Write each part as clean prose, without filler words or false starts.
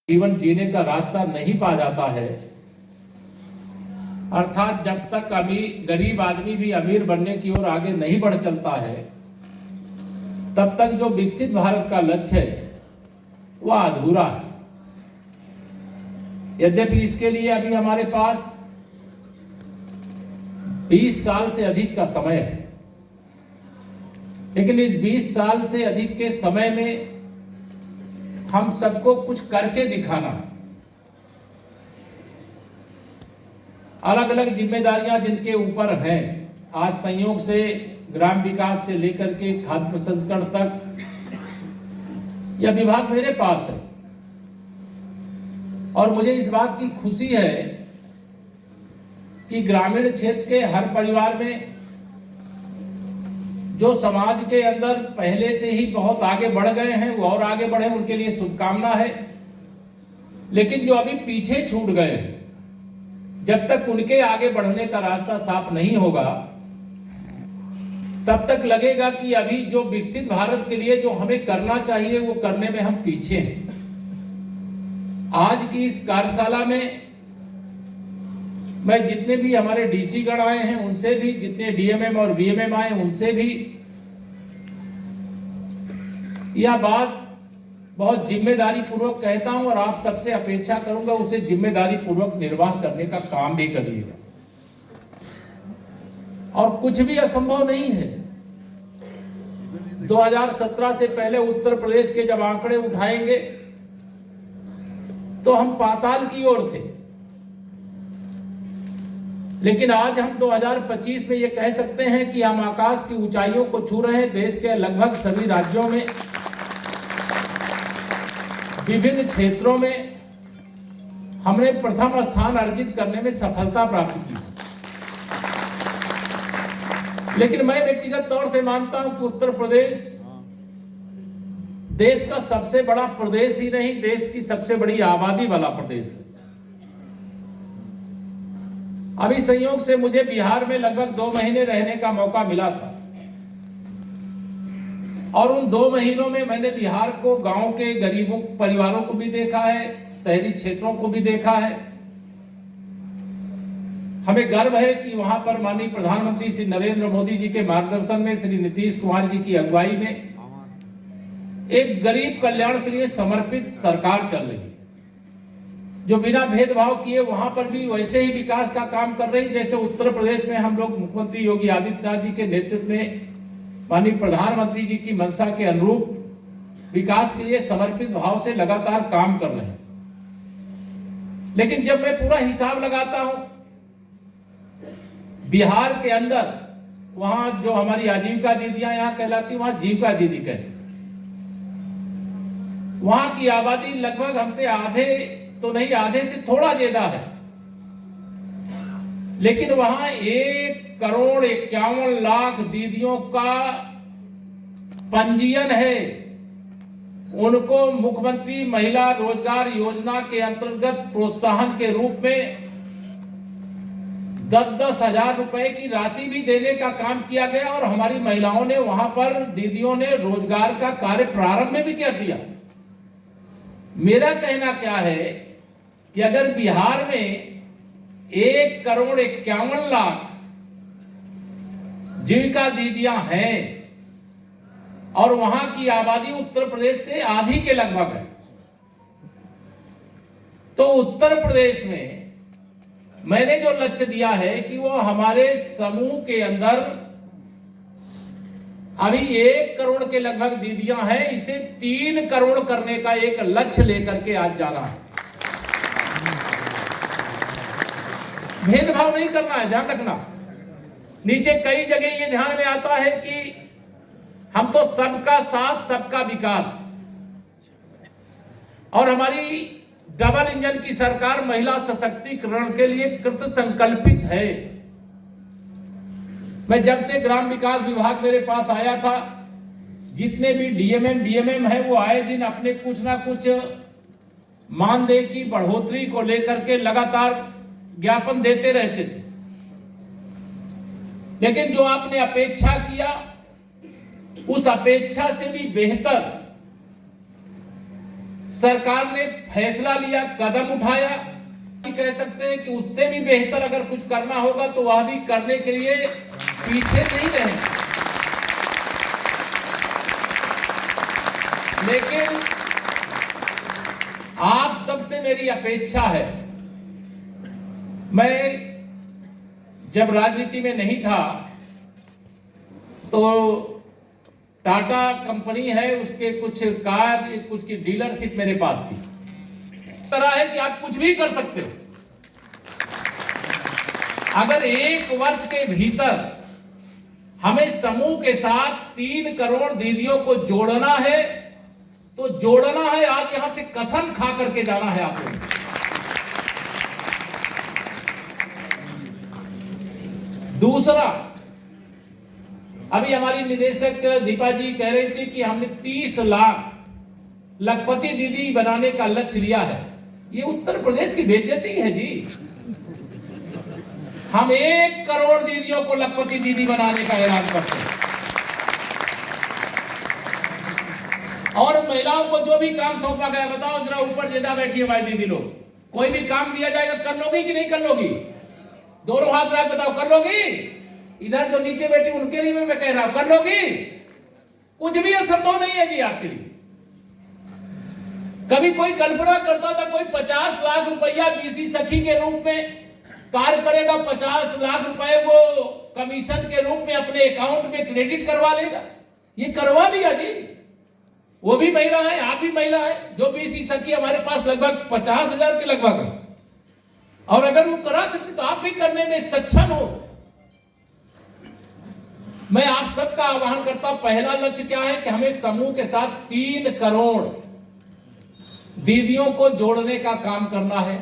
जीवन जीने का रास्ता नहीं पा जाता है, अर्थात जब तक अभी गरीब आदमी भी अमीर बनने की ओर आगे नहीं बढ़ चलता है, तब तक जो विकसित भारत का लक्ष्य है वह अधूरा है। यद्यपि इसके लिए अभी हमारे पास 20 साल से अधिक का समय है, लेकिन इस 20 साल से अधिक के समय में हम सबको कुछ करके दिखाना, अलग अलग जिम्मेदारियां जिनके ऊपर हैं। आज संयोग से ग्राम विकास से लेकर के खाद्य प्रसंस्करण तक यह विभाग मेरे पास है, और मुझे इस बात की खुशी है कि ग्रामीण क्षेत्र के हर परिवार में जो समाज के अंदर पहले से ही बहुत आगे बढ़ गए हैं वो और आगे बढ़े, उनके लिए शुभकामना है। लेकिन जो अभी पीछे छूट गए हैं, जब तक उनके आगे बढ़ने का रास्ता साफ नहीं होगा, तब तक लगेगा कि अभी जो विकसित भारत के लिए जो हमें करना चाहिए वो करने में हम पीछे हैं। आज की इस कार्यशाला में मैं जितने भी हमारे डीसी गण आए हैं उनसे भी, जितने डीएमएम और बीएमएम आए उनसे भी यह बात बहुत जिम्मेदारी पूर्वक कहता हूं, और आप सबसे अपेक्षा करूंगा उसे जिम्मेदारी पूर्वक निर्वाह करने का काम भी करिएगा। और कुछ भी असंभव नहीं है। 2017 से पहले उत्तर प्रदेश के जब आंकड़े उठाएंगे तो हम पाताल की ओर थे, लेकिन आज हम 2025 में ये कह सकते हैं कि हम आकाश की ऊंचाइयों को छू रहे हैं। देश के लगभग सभी राज्यों में, विभिन्न क्षेत्रों में हमने प्रथम स्थान अर्जित करने में सफलता प्राप्त की। लेकिन मैं व्यक्तिगत तौर से मानता हूं कि उत्तर प्रदेश देश का सबसे बड़ा प्रदेश ही नहीं, देश की सबसे बड़ी आबादी वाला प्रदेश है। अभी संयोग से मुझे बिहार में लगभग 2 महीने रहने का मौका मिला था, और उन 2 महीनों में मैंने बिहार को, गांव के गरीबों परिवारों को भी देखा है, शहरी क्षेत्रों को भी देखा है। हमें गर्व है कि वहां पर माननीय प्रधानमंत्री श्री नरेंद्र मोदी जी के मार्गदर्शन में, श्री नीतीश कुमार जी की अगुवाई में एक गरीब कल्याण के लिए समर्पित सरकार चल रही है, जो बिना भेदभाव किए वहां पर भी वैसे ही विकास का काम कर रही, जैसे उत्तर प्रदेश में हम लोग मुख्यमंत्री योगी आदित्यनाथ जी के नेतृत्व में माननीय प्रधानमंत्री जी की मंशा के अनुरूप विकास के लिए समर्पित भाव से लगातार काम कर रहे हैं। लेकिन जब मैं पूरा हिसाब लगाता हूं, बिहार के अंदर वहां जो हमारी आजीविका दीदियां यहां कहलाती, वहां जीविका दीदी कहते, वहां की आबादी लगभग हमसे आधे तो नहीं, आधे से थोड़ा ज्यादा है, लेकिन वहां 1,51,00,000 दीदियों का पंजीयन है। उनको मुख्यमंत्री महिला रोजगार योजना के अंतर्गत प्रोत्साहन के रूप में 10-10 हजार रुपए की राशि भी देने का काम किया गया, और हमारी महिलाओं ने वहां पर, दीदियों ने रोजगार का कार्य प्रारंभ में भी कर दिया। मेरा कहना क्या है कि अगर बिहार में 1,51,00,000 जीविका दीदियां हैं और वहां की आबादी उत्तर प्रदेश से आधी के लगभग है, तो उत्तर प्रदेश में मैंने जो लक्ष्य दिया है कि वो हमारे समूह के अंदर अभी 1 करोड़ के लगभग दीदियां हैं, इसे 3 करोड़ करने का एक लक्ष्य लेकर के आज जाना है। भेदभाव नहीं करना है, ध्यान रखना। नीचे कई जगह ये ध्यान में आता है कि हम तो सबका साथ सबका विकास, और हमारी डबल इंजन की सरकार महिला सशक्तिकरण के लिए कृत संकल्पित है। मैं जब से ग्राम विकास विभाग मेरे पास आया था, जितने भी डीएमएम बीएमएम है वो आए दिन अपने कुछ ना कुछ मानदेय की बढ़ोतरी को लेकर के लगातार ज्ञापन देते रहते थे, लेकिन जो आपने अपेक्षा किया उस अपेक्षा से भी बेहतर सरकार ने फैसला लिया, कदम उठाया, कह सकते हैं कि उससे भी बेहतर अगर कुछ करना होगा तो वह भी करने के लिए पीछे नहीं रहे। लेकिन आप सबसे मेरी अपेक्षा है, मैं जब राजनीति में नहीं था तो टाटा कंपनी है, उसके कुछ कार, कुछ की डीलरशिप मेरे पास थी। तरह है कि आप कुछ भी कर सकते हो। अगर 1 वर्ष के भीतर हमें समूह के साथ 3 करोड़ दीदियों को जोड़ना है तो जोड़ना है। आज यहां से कसम खा करके जाना है आपको। दूसरा, अभी हमारी निदेशक दीपा जी कह रही थी कि हमने 30 लाख लखपति दीदी बनाने का लक्ष्य लिया है। ये उत्तर प्रदेश की बेइज्जती है जी। हम 1 करोड़ दीदियों को लखपति दीदी बनाने का ऐलान करते हैं। और महिलाओं को जो भी काम सौंपा गया, बताओ जरा, ऊपर ज्यादा बैठी है भाई दीदी लोग, कोई भी काम दिया जाएगा कर लोगी कि नहीं कर लोगी? दोनों हाथ रख बताओ, कर लोगी? इधर जो नीचे बैठी उनके लिए भी मैं कह रहा हूं, कर लोगी? कुछ भी असंभव नहीं है जी आपके लिए। कभी कोई कल्पना करता था कोई 50 लाख रुपया बीसी सखी के रूप में कार्य करेगा, 50 लाख रुपए वो कमीशन के रूप में अपने अकाउंट में क्रेडिट करवा लेगा? ये करवा लिया जी। वो भी महिला है, आप भी महिला है। जो बीसी सखी हमारे पास लगभग 50,000 के लगभग है, और अगर वो करा सकते तो आप भी करने में सक्षम हो। मैं आप सबका आह्वान करता हूं, पहला लक्ष्य क्या है कि हमें समूह के साथ 3 करोड़ दीदियों को जोड़ने का काम करना है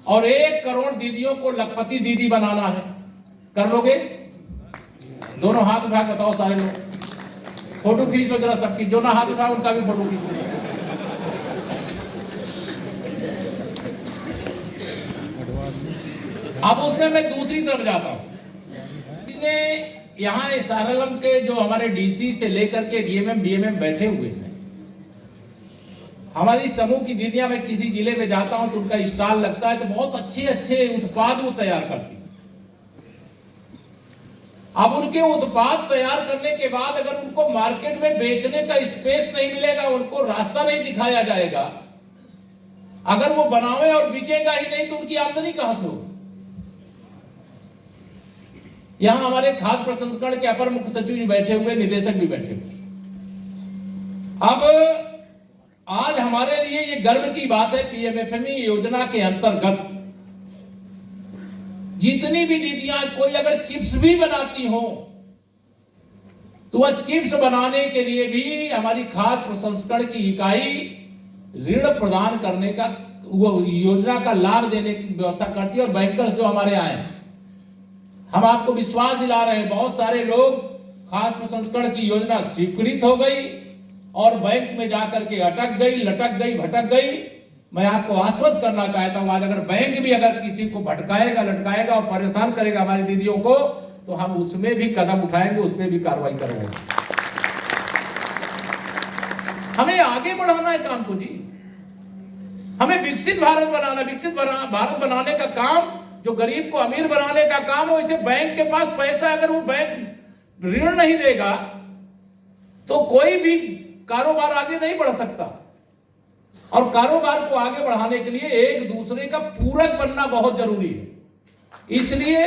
और 1 करोड़ दीदियों को लखपति दीदी बनाना है। कर लोगे? दोनों हाथ उठा बताओ सारे लोग। फोटो खींच लो जरा सबकी, जो ना हाथ उठाओ उनका भी फोटो खींच लो। अब उसमें मैं दूसरी तरफ जाता हूं। यहाँ एसआरएलएम के जो हमारे डीसी से लेकर के डीएमएम बीएमएम बैठे हुए हैं। हमारी समूह की दीदियां, मैं किसी जिले में जाता हूं तो उनका स्टॉल लगता है कि बहुत अच्छे अच्छे उत्पाद वो तैयार करती हैं। अब उनके उत्पाद तैयार करने के बाद अगर उनको मार्केट में बेचने का स्पेस नहीं मिलेगा, उनको रास्ता नहीं दिखाया जाएगा, अगर वो बनावे और बिकेगा ही नहीं तो उनकी आमदनी कहां से होगी? यहां हमारे खाद्य प्रसंस्करण के अपर मुख्य सचिव जी बैठे हुए, निदेशक भी बैठे हुए। अब आज हमारे लिए ये गर्व की बात है, पीएमएफएमई योजना के अंतर्गत जितनी भी दीदियां, कोई अगर चिप्स भी बनाती हो तो वह चिप्स बनाने के लिए भी हमारी खाद्य प्रसंस्करण की इकाई ऋण प्रदान करने का, वो योजना का लाभ देने की व्यवस्था करती है। और बैंकर्स जो हमारे आए हैं, हम आपको विश्वास दिला रहे हैं, बहुत सारे लोग खाद्य प्रसंस्करण की योजना स्वीकृत हो गई और बैंक में जाकर के अटक गई, लटक गई, भटक गई। मैं आपको आश्वस्त करना चाहता हूं, आज अगर बैंक भी अगर किसी को भटकाएगा, लटकाएगा और परेशान करेगा हमारी दीदियों को, तो हम उसमें भी कदम उठाएंगे, उसमें भी कार्रवाई करेंगे। हमें आगे बढ़ाना है काम को जी। हमें विकसित भारत बनाना, विकसित भारत बनाने का काम, जो गरीब को अमीर बनाने का काम हो, इसे बैंक के पास पैसा, अगर वो बैंक ऋण नहीं देगा तो कोई भी कारोबार आगे नहीं बढ़ सकता। और कारोबार को आगे बढ़ाने के लिए एक दूसरे का पूरक बनना बहुत जरूरी है। इसलिए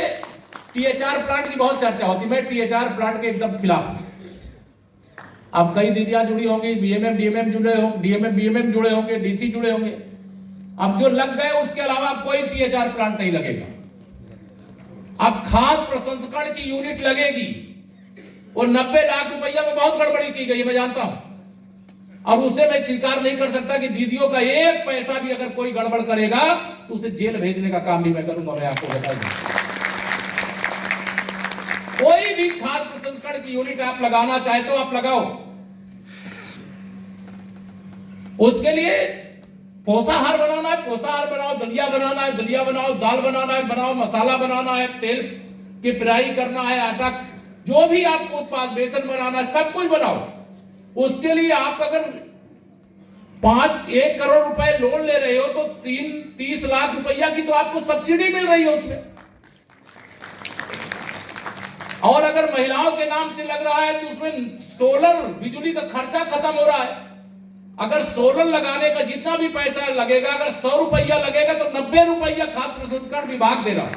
टीएचआर प्लांट की बहुत चर्चा होती है। मैं टीएचआर प्लांट के एकदम खिलाफ हूं। अब कई दीदियां जुड़ी होंगी, बीएमएम डीएमएम जुड़े होंगे, डीएमएम बीएमएम जुड़े होंगे, डीसी जुड़े होंगे। अब जो लग गए उसके अलावा कोई टीएचआर प्लांट नहीं लगेगा। अब खाद्य प्रसंस्करण की यूनिट लगेगी, और 90 लाख रुपया में बहुत गड़बड़ी की गई, मैं जानता हूं। और उसे मैं स्वीकार नहीं कर सकता कि दीदियों का 1 पैसा भी अगर कोई गड़बड़ करेगा तो उसे जेल भेजने का काम भी मैं करूंगा। मैं आपको बता दूं, कोई भी खाद्य प्रसंस्करण की यूनिट आप लगाना चाहे तो आप लगाओ। उसके लिए पोषाहार बनाना है, पोषाहार बनाओ, दलिया बनाना है, दलिया बनाओ, दाल बनाना है, बनाओ, मसाला बनाना है, तेल की फ्राई करना है, आटा, जो भी आपको उत्पाद, बेसन बनाना है, सब कुछ बनाओ। उसके लिए आप अगर 1 करोड़ रुपए लोन ले रहे हो तो 30 लाख रुपया की तो आपको सब्सिडी मिल रही है उसमें। और अगर महिलाओं के नाम से लग रहा है तो उसमें सोलर बिजली का खर्चा खत्म हो रहा है। अगर सोलर लगाने का जितना भी पैसा लगेगा, अगर 100 रुपया लगेगा तो 90 रुपया खाद्य प्रसंस्करण विभाग दे रहा है।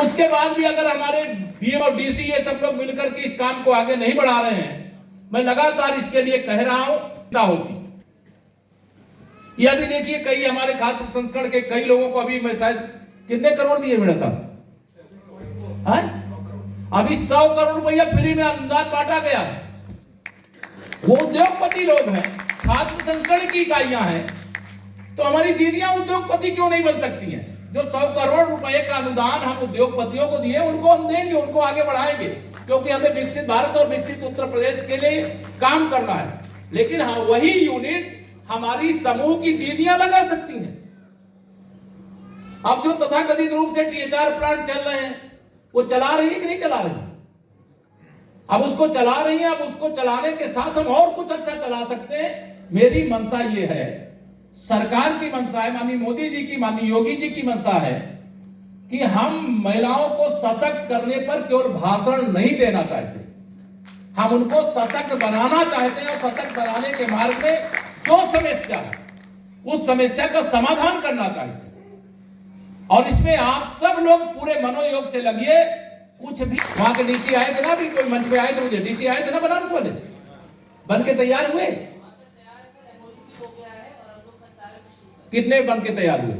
उसके बाद भी अगर हमारे डीएम और डीसी ये सब लोग मिलकर के इस काम को आगे नहीं बढ़ा रहे हैं, मैं लगातार इसके लिए कह रहा हूं होती। यह भी देखिए, कई हमारे खाद्य प्रसंस्करण के कई लोगों को अभी मैं शायद कितने करोड़ दिए मेरे साथ, अभी 100 करोड़ रुपया फ्री में अनुदान बांटा गया है। वो उद्योगपति लोग हैं, खाद्य प्रसंस्करण की इकाइयां हैं, तो हमारी दीदियां उद्योगपति क्यों नहीं बन सकती हैं? जो 100 करोड़ रुपए का अनुदान हम उद्योगपतियों को दिए, उनको हम देंगे, उनको आगे बढ़ाएंगे, क्योंकि हमें विकसित भारत और विकसित उत्तर प्रदेश के लिए काम करना है। लेकिन हाँ, वही यूनिट हमारी समूह की दीदियां लगा सकती हैं। अब जो तथाकथित रूप से THR प्लांट चल रहे हैं, वो चला रही है कि नहीं चला रही? अब उसको चला रही है, अब उसको चलाने के साथ हम और कुछ अच्छा चला सकते हैं। मेरी मंशा ये है, सरकार की मंशा है, माननीय मोदी जी की, माननीय योगी जी की मंशा है कि हम महिलाओं को सशक्त करने पर केवल भाषण नहीं देना चाहते, हम उनको सशक्त बनाना चाहते हैं। और सशक्त बनाने के मार्ग में जो समस्या है, उस समस्या का समाधान करना चाहते हैं। और इसमें आप सब लोग पूरे मनोयोग से लगिए। कुछ भी वहां के डीसी आए थे ना, अभी कोई मंच पे आए थे, मुझे डीसी आए थे ना बनारस वाले, बन के तैयार हुए? कितने बन के तैयार हुए?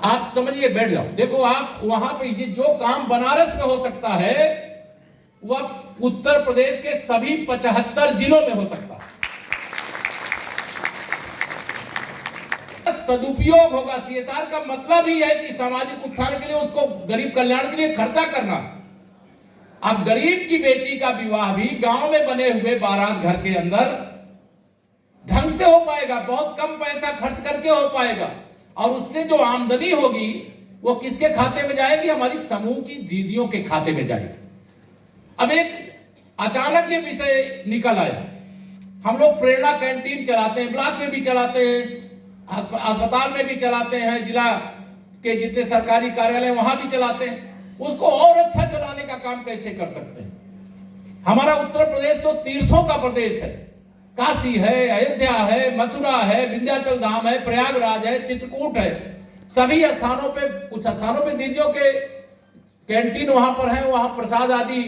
आप समझिए, बैठ जाओ। देखो, आप वहां पे जो काम बनारस में हो सकता है, वह उत्तर प्रदेश के सभी 75 जिलों में हो सकता है। सदुपयोग होगा। CSR का मतलब ही है कि सामाजिक उत्थान के लिए, उसको गरीब कल्याण के लिए खर्चा करना। अब गरीब की बेटी का विवाह भी गांव में बने हुए बारात घर के अंदर ढंग से हो पाएगा, बहुत कम पैसा खर्च करके हो पाएगा। और उससे जो आमदनी होगी वो किसके खाते में जाएगी? हमारी समूह की दीदियों के खाते में जाएगी। अब एक अचानक ये विषय निकल आया। हम लोग प्रेरणा कैंटीन चलाते हैं, ब्लॉक में भी चलाते हैं, अस्पताल में भी चलाते हैं, जिला के जितने सरकारी कार्यालय वहां भी चलाते हैं। उसको और अच्छा चलाने का काम कैसे कर सकते हैं? हमारा उत्तर प्रदेश तो तीर्थों का प्रदेश है। काशी है, अयोध्या है, मथुरा है, विंध्याचल धाम है, प्रयागराज है, चित्रकूट है। सभी स्थानों पे, कुछ स्थानों पे दीदियों के कैंटीन वहां पर है, वहां प्रसाद आदि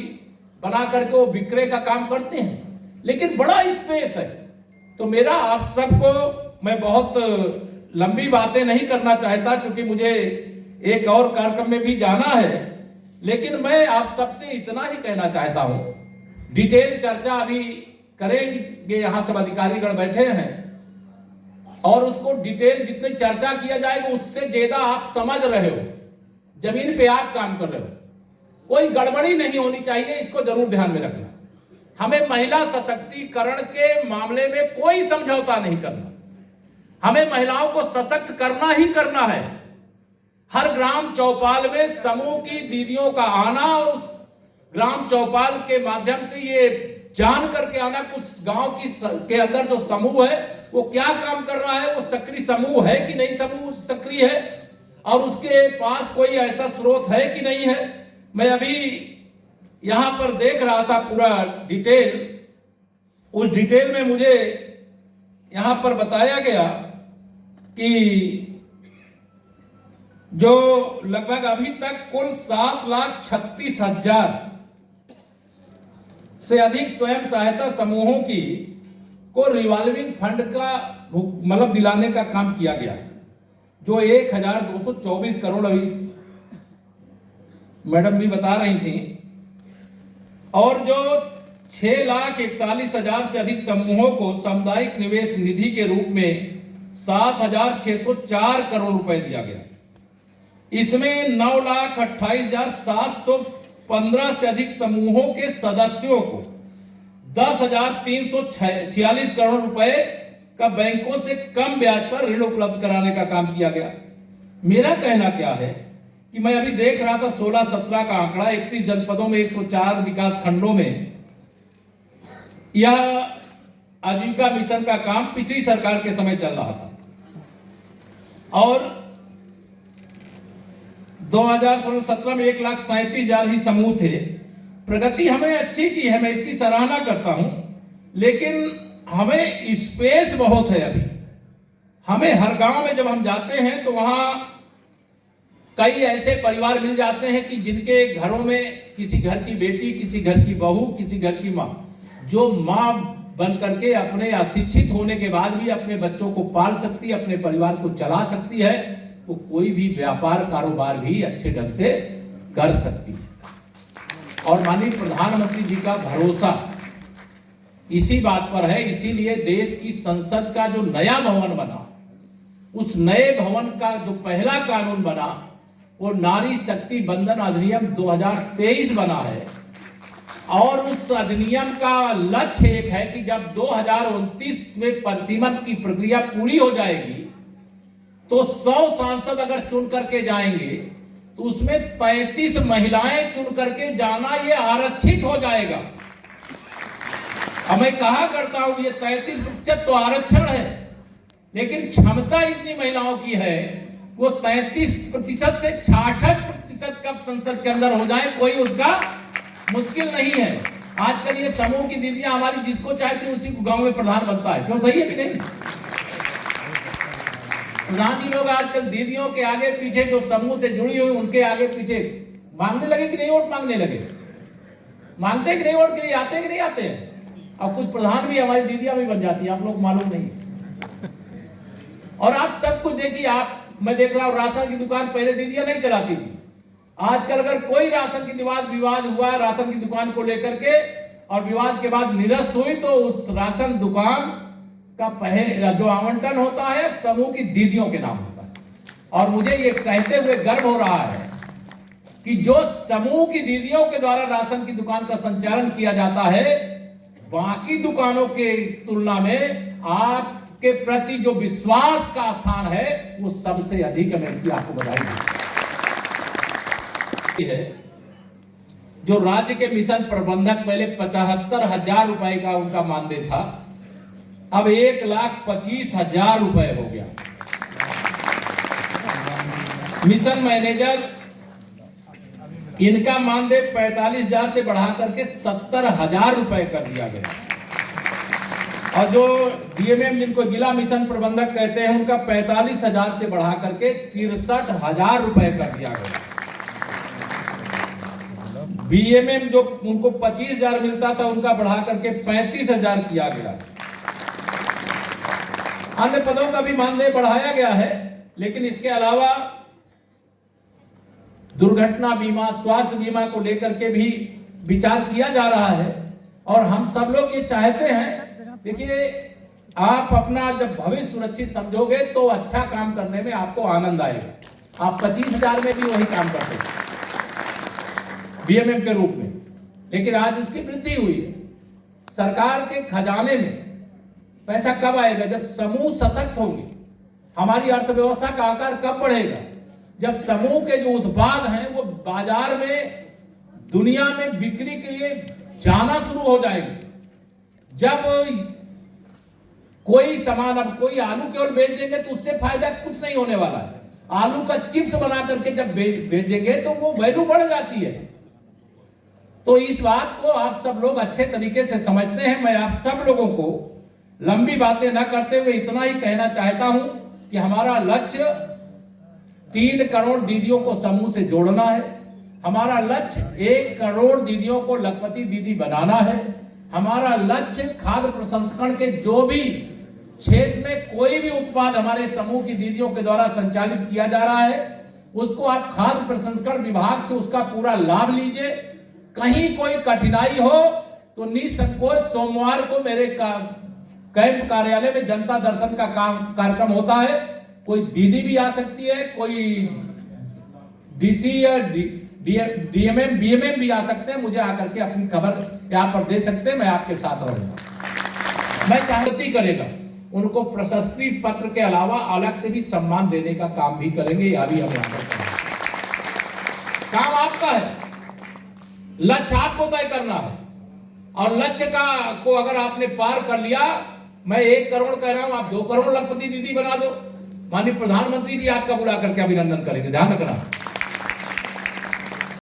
बना करके वो विक्रय का काम करते हैं। लेकिन बड़ा स्पेस है। तो मेरा आप सबको, मैं बहुत लंबी बातें नहीं करना चाहता क्योंकि मुझे एक और कार्यक्रम में भी जाना है, लेकिन मैं आप सबसे इतना ही कहना चाहता हूं, डिटेल चर्चा अभी करेंगे, यहां सब अधिकारीगण बैठे हैं, और उसको डिटेल जितनी चर्चा किया जाएगा उससे ज्यादा आप समझ रहे हो, जमीन पे आप काम कर रहे हो, कोई गड़बड़ी नहीं होनी चाहिए, इसको जरूर ध्यान में रखना। हमें महिला सशक्तिकरण के मामले में कोई समझौता नहीं करना, हमें महिलाओं को सशक्त करना ही करना है। हर ग्राम चौपाल में समूह की दीदियों का आना, और उस ग्राम चौपाल के माध्यम से ये जान करके आना कि उस गांव की के अंदर जो समूह है वो क्या काम कर रहा है, वो सक्रिय समूह है कि नहीं, समूह सक्रिय है, और उसके पास कोई ऐसा स्रोत है कि नहीं है। मैं अभी यहां पर देख रहा था पूरा डिटेल, उस डिटेल में मुझे यहां पर बताया गया कि जो लगभग अभी तक कुल 7,36,000 से अधिक स्वयं सहायता समूहों की को रिवॉल्विंग फंड का मतलब दिलाने का काम किया गया है, जो 1,224 करोड़ अभी मैडम भी बता रही थी, और जो 6,41,000 से अधिक समूहों को सामुदायिक निवेश निधि के रूप में 7,604 करोड़ रुपए दिया गया। इसमें 9,28,715 से अधिक समूहों के सदस्यों को 10,346 करोड़ रुपए का बैंकों से कम ब्याज पर ऋण उपलब्ध कराने का काम किया गया। मेरा कहना क्या है कि मैं अभी देख रहा था 16-17 का आंकड़ा, 31 जनपदों में 104 विकास खंडों में यह आजीविका मिशन का काम पिछली सरकार के समय चल रहा था और 2017 में 1,37,000 ही समूह थे। प्रगति हमने अच्छी की है, मैं इसकी सराहना करता हूं, लेकिन हमें स्पेस बहुत है अभी। हमें हर गांव में जब हम जाते हैं तो वहां कई ऐसे परिवार मिल जाते हैं कि जिनके घरों में किसी घर की बेटी, किसी घर की बहू, किसी घर की माँ, जो माँ बन करके अपने अशिक्षित होने के बाद भी अपने बच्चों को पाल सकती है, अपने परिवार को चला सकती है, तो कोई भी व्यापार कारोबार भी अच्छे ढंग से कर सकती है। और माननीय प्रधानमंत्री जी का भरोसा इसी बात पर है, इसीलिए देश की संसद का जो नया भवन बना, उस नए भवन का जो पहला कानून बना वो नारी शक्ति बंधन अधिनियम 2023 बना है। और उस अधिनियम का लक्ष्य एक है कि जब 2029 में परिसीमन की प्रक्रिया पूरी हो जाएगी तो 100 सांसद अगर चुन करके जाएंगे तो उसमें 35 महिलाएं चुन करके जाना ये आरक्षित हो जाएगा। अब मैं कहा करता हूं ये 33% तो आरक्षण है, लेकिन क्षमता इतनी महिलाओं की है वो 33% से 66% कब संसद के अंदर हो जाए कोई उसका मुश्किल नहीं है। आजकल ये समूह की दीदियां हमारी जिसको चाहती है उसी को गांव में प्रधान बनता है, क्यों? सही है कि नहीं? प्रधान जी लोग आजकल दीदियों के आगे पीछे जो समूह से जुड़ी हुई उनके आगे पीछे मांगने लगे कि नहीं, वोट मांगने लगे। मांगते कि नहीं वोट के लिए, आते कि नहीं आते हैं। और कुछ प्रधान भी हमारी दीदियां भी बन जाती है, आप लोग मालूम नहीं। और आप सब कुछ देखिए, आप मैं देख रहा हूं राशन की दुकान पहले दीदियां नहीं चलाती थी, आजकल अगर कोई राशन की विवाद हुआ राशन की दुकान को लेकर के और विवाद के बाद निरस्त हुई तो उस राशन दुकान का जो आवंटन होता है समूह की दीदियों के नाम होता है। और मुझे ये कहते हुए गर्व हो रहा है कि जो समूह की दीदियों के द्वारा राशन की दुकान का संचालन किया जाता है, बाकी दुकानों के तुलना में आपके प्रति जो विश्वास का स्थान है वो सबसे अधिक है। मैं इसकी आपको बधाई है। जो राज्य के मिशन प्रबंधक पहले 75,000 रुपए का उनका मानदेय था, अब 1,25,000 रुपए हो गया। मिशन मैनेजर इनका मानदेय 45,000 से बढ़ा करके 70,000 रुपए कर दिया गया। और जो डीएमएम जिनको जिला मिशन प्रबंधक कहते हैं उनका 45,000 से बढ़ा करके 63,000 रुपए कर दिया गया। बीएमएम जो उनको 25,000 मिलता था उनका बढ़ा करके 35,000 किया गया। अन्य पदों का भी मानदेय बढ़ाया गया है, लेकिन इसके अलावा दुर्घटना बीमा, स्वास्थ्य बीमा को लेकर के भी विचार किया जा रहा है। और हम सब लोग ये चाहते हैं, देखिए आप अपना जब भविष्य सुरक्षित समझोगे तो अच्छा काम करने में आपको आनंद आएगा। आप 25,000 में भी वही काम करते हैं बीएमएम के रूप में, लेकिन आज उसकी वृद्धि हुई है। सरकार के खजाने में पैसा कब आएगा? जब समूह सशक्त होंगे। हमारी अर्थव्यवस्था का आकार कब बढ़ेगा? जब समूह के जो उत्पाद हैं वो बाजार में, दुनिया में बिक्री के लिए जाना शुरू हो जाएंगे। जब कोई सामान, अब कोई आलू केवल बेच देंगे तो उससे फायदा कुछ नहीं होने वाला है। आलू का चिप्स बना करके जब बेचेंगे तो वो वैल्यू बढ़ जाती है। तो इस बात को आप सब लोग अच्छे तरीके से समझते हैं। मैं आप सब लोगों को लंबी बातें न करते हुए इतना ही कहना चाहता हूं कि हमारा लक्ष्य 3 करोड़ दीदियों को समूह से जोड़ना है। हमारा लक्ष्य 1 करोड़ दीदियों को लखपति दीदी बनाना है। हमारा लक्ष्य खाद्य प्रसंस्करण के जो भी क्षेत्र में कोई भी उत्पाद हमारे समूह की दीदियों के द्वारा संचालित किया जा रहा है उसको आप खाद्य प्रसंस्करण विभाग से उसका पूरा लाभ लीजिए। कहीं कोई कठिनाई हो तो निसंकोच सोमवार को मेरे कैंप कार्यालय में जनता दर्शन का कार्यक्रम होता है। कोई दीदी भी आ सकती है, कोई डीसी या डीएमएम बीएमएम भी आ सकते हैं। मुझे आकर के अपनी खबर यहाँ पर दे सकते हैं, मैं आपके साथ रहूंगा। मैं चाहती करेगा उनको प्रशस्ति पत्र के अलावा अलग से भी सम्मान देने का काम भी करेंगे। यह भी हम यहाँ पर काम आपका है, लक्ष्य आपको तय करना है। और लक्ष्य को अगर आपने पार कर लिया, मैं 1 करोड़ कह रहा हूं, आप 2 करोड़ लखपति दीदी बना दो। माननीय प्रधानमंत्री जी आपका बुला करके अभिनंदन करेंगे, ध्यान रखना।